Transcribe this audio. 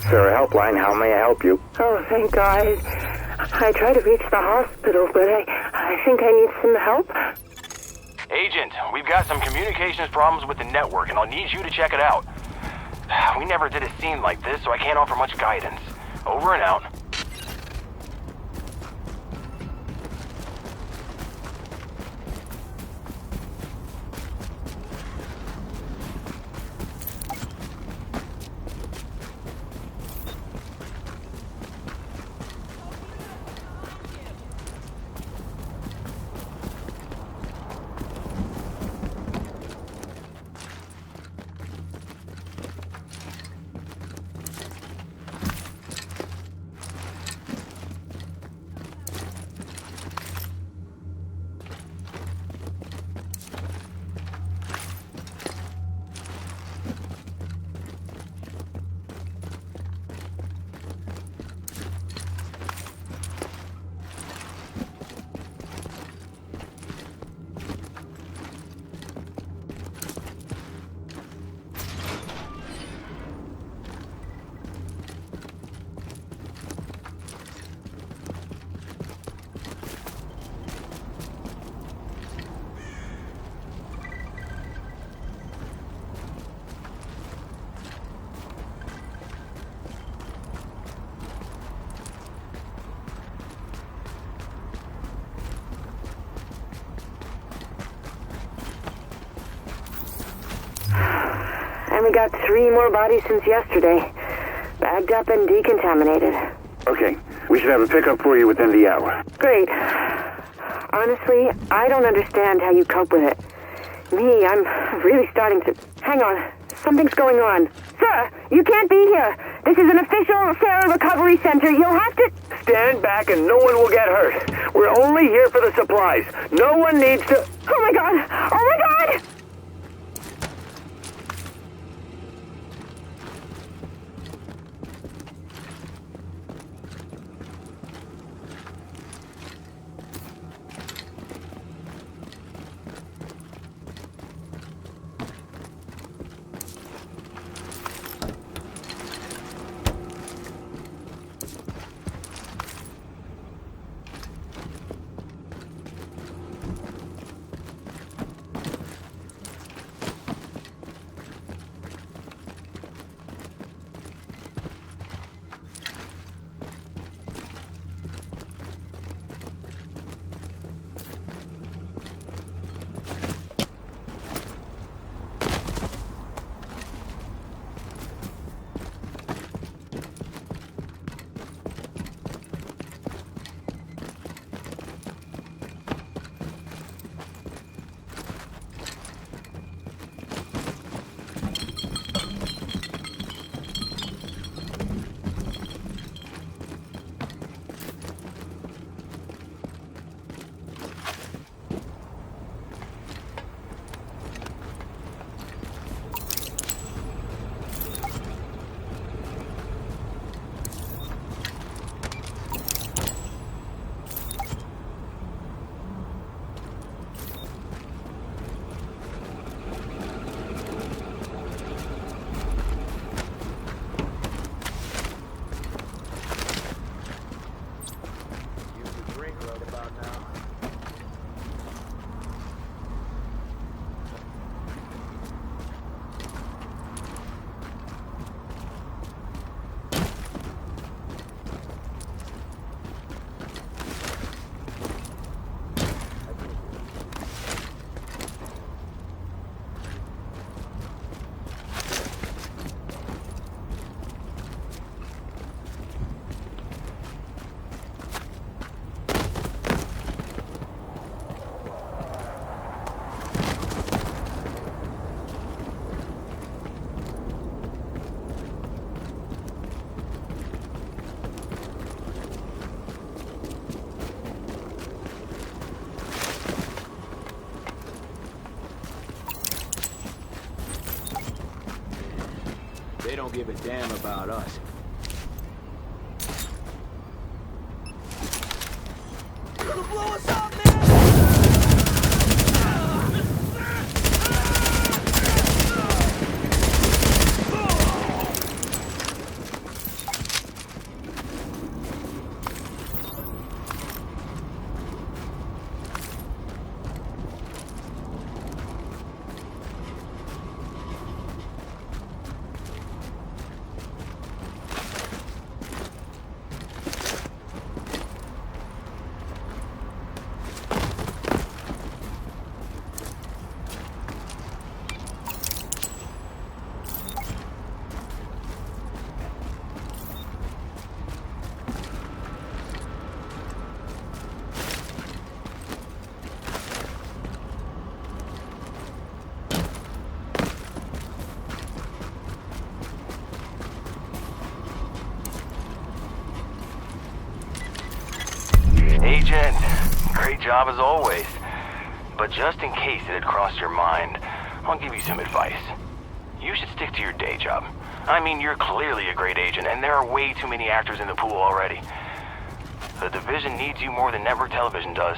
Sarah Helpline, how may I help you? Oh, thank God. I tried to reach the hospital, but I think I need some help. Agent, we've got some communications problems with the network, and I'll need you to check it out. We never did a scene like this, so I can't offer much guidance. Over and out. And we got 3 more bodies since yesterday. Bagged up and decontaminated. Okay, we should have a pickup for you within the hour. Great. Honestly, I don't understand how you cope with it. Me, I'm really starting to... Hang on. Something's going on. Sir, you can't be here. This is an official Sarah Recovery Center. You'll have to... Stand back and no one will get hurt. We're only here for the supplies. No one needs to... Oh my God! Oh my God! They don't give a damn about us. You're gonna blow us up, man! great job as always. But just in case it had crossed your mind, I'll give you some advice. You should stick to your day job. I mean, you're clearly a great agent, and there are way too many actors in the pool already. The division needs you more than network television does.